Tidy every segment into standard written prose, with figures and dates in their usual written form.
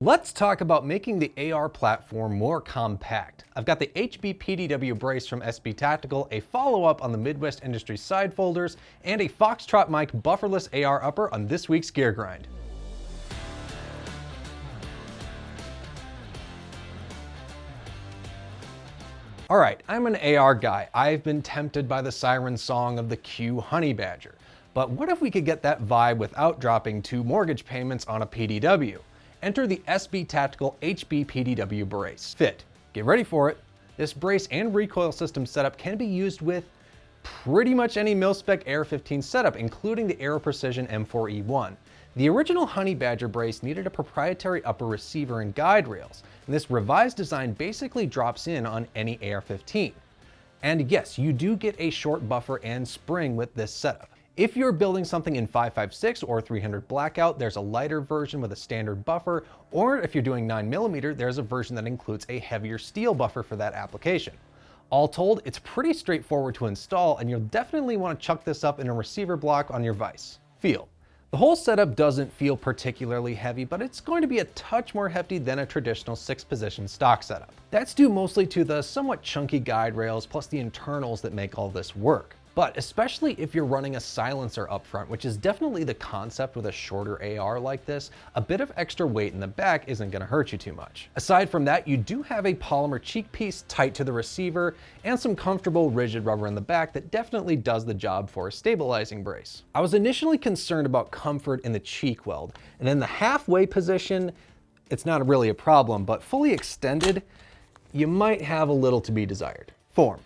Let's talk about making the AR platform more compact. I've got the HBPDW brace from SB Tactical, a follow-up on the Midwest Industries side folders, and a Foxtrot mic bufferless AR upper on this week's Gear Grind. Alright, I'm an AR guy. I've been tempted by the siren song of the Q Honey Badger. But what if we could get that vibe without dropping 2 mortgage payments on a PDW? Enter the SB Tactical HBPDW brace. Fit. Get ready for it. This brace and recoil system setup can be used with pretty much any mil-spec AR-15 setup, including the Aero Precision M4E1. The original Honey Badger brace needed a proprietary upper receiver and guide rails, and this revised design basically drops in on any AR-15. And yes, you do get a short buffer and spring with this setup. If you're building something in 5.56 or 300 blackout, there's a lighter version with a standard buffer, or if you're doing 9mm, there's a version that includes a heavier steel buffer for that application. All told, it's pretty straightforward to install, and you'll definitely want to chuck this up in a receiver block on your vise. Feel. The whole setup doesn't feel particularly heavy, but it's going to be a touch more hefty than a traditional 6-position stock setup. That's due mostly to the somewhat chunky guide rails plus the internals that make all this work. But especially if you're running a silencer up front, which is definitely the concept with a shorter AR like this, a bit of extra weight in the back isn't going to hurt you too much. Aside from that, you do have a polymer cheek piece tight to the receiver and some comfortable rigid rubber in the back that definitely does the job for a stabilizing brace. I was initially concerned about comfort in the cheek weld, and in the halfway position, it's not really a problem, but fully extended, you might have a little to be desired. Form.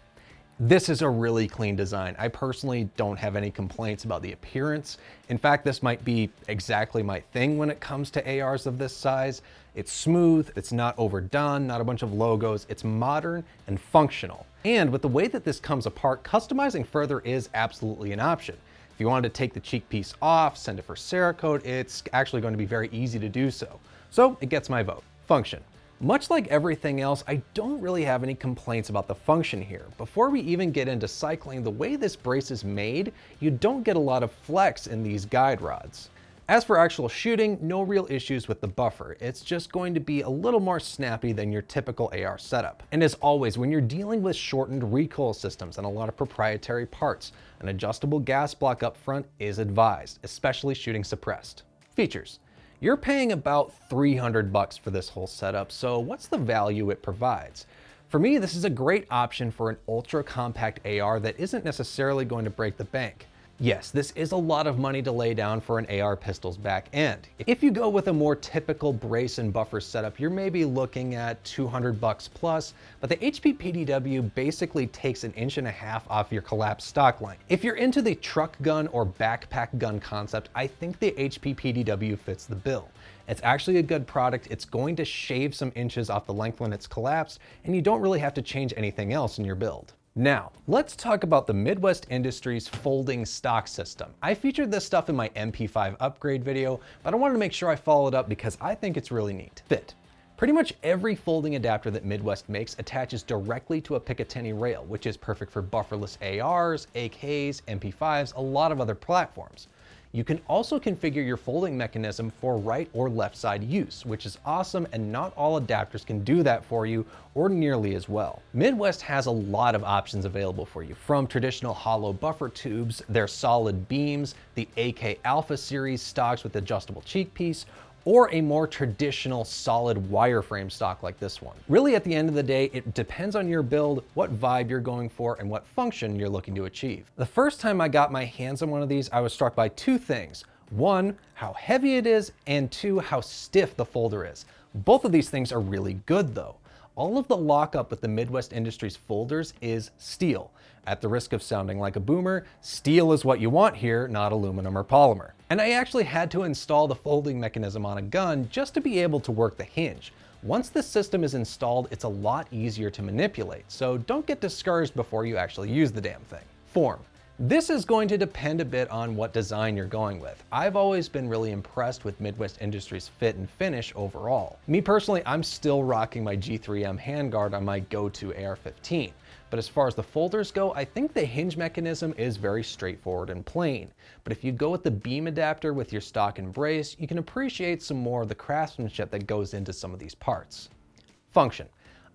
This is a really clean design. I personally don't have any complaints about the appearance. In fact, this might be exactly my thing when it comes to ARs of this size. It's smooth, it's not overdone, not a bunch of logos, it's modern and functional. And with the way that this comes apart, customizing further is absolutely an option. If you wanted to take the cheek piece off, send it for Cerakote, it's actually going to be very easy to do so. So it gets my vote. Function. Much like everything else, I don't really have any complaints about the function here. Before we even get into cycling, the way this brace is made, you don't get a lot of flex in these guide rods. As for actual shooting, no real issues with the buffer. It's just going to be a little more snappy than your typical AR setup. And as always, when you're dealing with shortened recoil systems and a lot of proprietary parts, an adjustable gas block up front is advised, especially shooting suppressed. Features. You're paying about $300 for this whole setup, so what's the value it provides? For me, this is a great option for an ultra compact AR that isn't necessarily going to break the bank. Yes, this is a lot of money to lay down for an AR pistol's back end. If you go with a more typical brace and buffer setup, you're maybe looking at $200 plus, but the HBPDW basically takes 1.5 inches off your collapsed stock line. If you're into the truck gun or backpack gun concept, I think the HBPDW fits the bill. It's actually a good product, it's going to shave some inches off the length when it's collapsed, and you don't really have to change anything else in your build. Now, let's talk about the Midwest Industries folding stock system. I featured this stuff in my MP5 upgrade video, but I wanted to make sure I followed up because I think it's really neat. Fit. Pretty much every folding adapter that Midwest makes attaches directly to a Picatinny rail, which is perfect for bufferless ARs, AKs, MP5s, a lot of other platforms. You can also configure your folding mechanism for right or left side use, which is awesome, and not all adapters can do that for you or nearly as well. Midwest has a lot of options available for you, from traditional hollow buffer tubes, their solid beams, the AK Alpha series stocks with adjustable cheek piece, or a more traditional solid wireframe stock like this one. Really, at the end of the day, it depends on your build, what vibe you're going for, and what function you're looking to achieve. The first time I got my hands on one of these, I was struck by 2 things. 1, how heavy it is, and 2, how stiff the folder is. Both of these things are really good though. All of the lockup with the Midwest Industries folders is steel. At the risk of sounding like a boomer, steel is what you want here, not aluminum or polymer. And I actually had to install the folding mechanism on a gun just to be able to work the hinge. Once the system is installed, it's a lot easier to manipulate, so don't get discouraged before you actually use the damn thing. Form. This is going to depend a bit on what design you're going with. I've always been really impressed with Midwest Industries' fit and finish overall. Me personally, I'm still rocking my G3M handguard on my go-to AR-15. But as far as the folders go, I think the hinge mechanism is very straightforward and plain. But if you go with the beam adapter with your stock and brace, you can appreciate some more of the craftsmanship that goes into some of these parts. Function.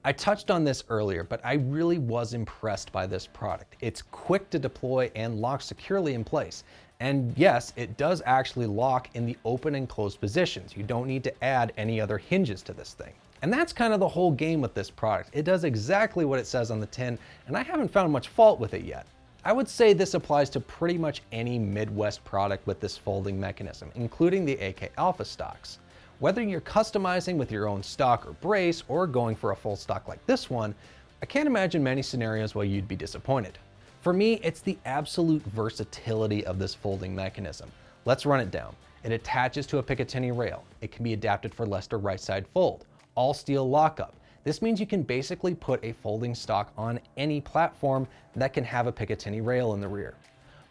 I touched on this earlier, but I really was impressed by this product. It's quick to deploy and lock securely in place. And yes, it does actually lock in the open and closed positions. You don't need to add any other hinges to this thing. And that's kind of the whole game with this product. It does exactly what it says on the tin, and I haven't found much fault with it yet. I would say this applies to pretty much any Midwest product with this folding mechanism, including the AK Alpha stocks. Whether you're customizing with your own stock or brace or going for a full stock like this one, I can't imagine many scenarios where you'd be disappointed. For me, it's the absolute versatility of this folding mechanism. Let's run it down. It attaches to a Picatinny rail. It can be adapted for left or right side fold. All steel lockup. This means you can basically put a folding stock on any platform that can have a Picatinny rail in the rear.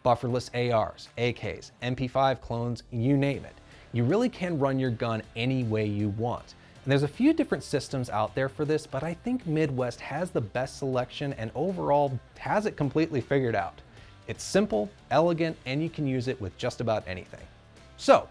Bufferless ARs, AKs, MP5 clones, you name it. You really can run your gun any way you want. And there's a few different systems out there for this, but I think Midwest has the best selection and overall has it completely figured out. It's simple, elegant, and you can use it with just about anything. So,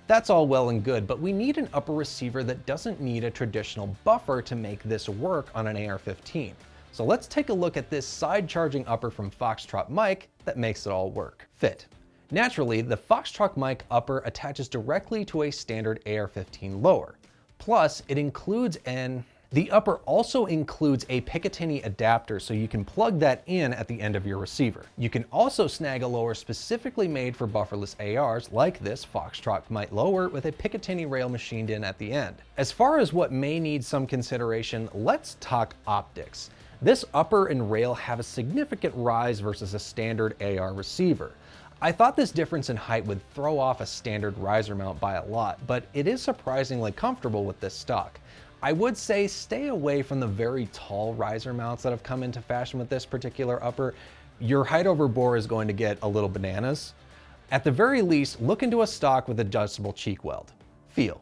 that's all well and good, but we need an upper receiver that doesn't need a traditional buffer to make this work on an AR-15. So let's take a look at this side charging upper from Foxtrot mic that makes it all work. Fit. Naturally, the Foxtrot mic upper attaches directly to a standard AR-15 lower. Plus, the upper also includes a Picatinny adapter, so you can plug that in at the end of your receiver. You can also snag a lower specifically made for bufferless ARs, like this Foxtrot mic lower with a Picatinny rail machined in at the end. As far as what may need some consideration, let's talk optics. This upper and rail have a significant rise versus a standard AR receiver. I thought this difference in height would throw off a standard riser mount by a lot, but it is surprisingly comfortable with this stock. I would say stay away from the very tall riser mounts that have come into fashion with this particular upper. Your height over bore is going to get a little bananas. At the very least, look into a stock with adjustable cheek weld. Feel.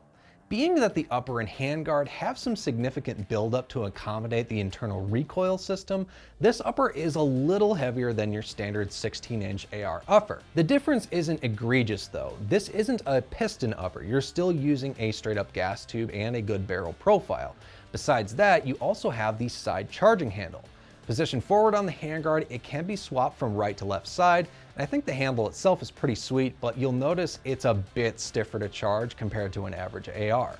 Being that the upper and handguard have some significant buildup to accommodate the internal recoil system, this upper is a little heavier than your standard 16-inch AR upper. The difference isn't egregious though. This isn't a piston upper. You're still using a straight up gas tube and a good barrel profile. Besides that, you also have the side charging handle. Positioned forward on the handguard, it can be swapped from right to left side, and I think the handle itself is pretty sweet, but you'll notice it's a bit stiffer to charge compared to an average AR.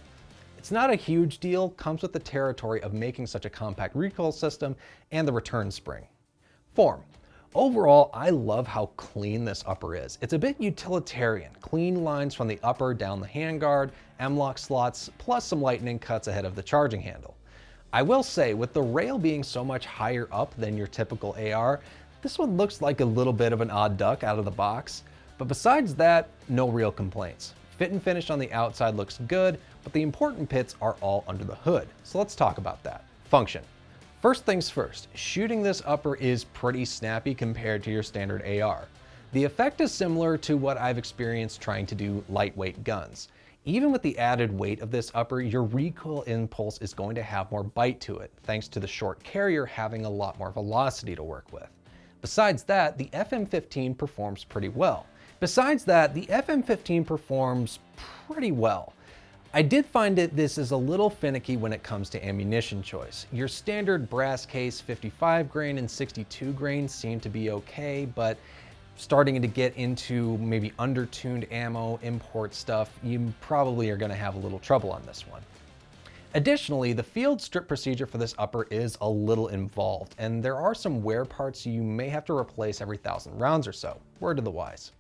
It's not a huge deal, comes with the territory of making such a compact recoil system and the return spring. Form. Overall, I love how clean this upper is. It's a bit utilitarian, clean lines from the upper down the handguard, M-lock slots, plus some lightning cuts ahead of the charging handle. I will say, with the rail being so much higher up than your typical AR, this one looks like a little bit of an odd duck out of the box. But besides that, no real complaints. Fit and finish on the outside looks good, but the important bits are all under the hood. So let's talk about that. Function. First things first, shooting this upper is pretty snappy compared to your standard AR. The effect is similar to what I've experienced trying to do lightweight guns. Even with the added weight of this upper, your recoil impulse is going to have more bite to it, thanks to the short carrier having a lot more velocity to work with. Besides that, the FM15 performs pretty well. I did find that this is a little finicky when it comes to ammunition choice. Your standard brass case 55 grain and 62 grain seem to be okay, but starting to get into maybe under-tuned ammo, import stuff, you probably are going to have a little trouble on this one. Additionally, the field strip procedure for this upper is a little involved, and there are some wear parts you may have to replace every 1,000 rounds or so. Word to the wise.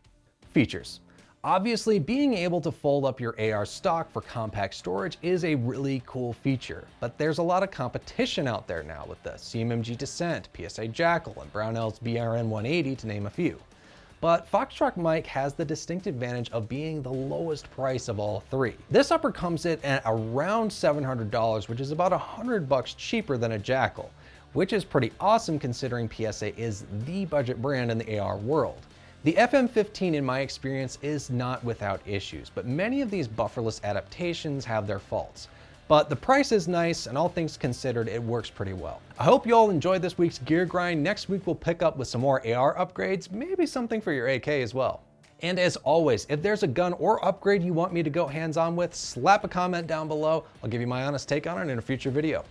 Features. Obviously, being able to fold up your AR stock for compact storage is a really cool feature, but there's a lot of competition out there now with the CMMG Descent, PSA Jackal, and Brownell's BRN 180 to name a few. But Foxtrot mic has the distinct advantage of being the lowest price of all three. This upper comes in at around $700, which is about $100 cheaper than a Jackal. which is pretty awesome considering PSA is the budget brand in the AR world. The FM15 in my experience is not without issues, but many of these bufferless adaptations have their faults. But the price is nice, and all things considered, it works pretty well. I hope you all enjoyed this week's gear grind. Next week we'll pick up with some more AR upgrades, maybe something for your AK as well. And as always, if there's a gun or upgrade you want me to go hands-on with, slap a comment down below. I'll give you my honest take on it in a future video.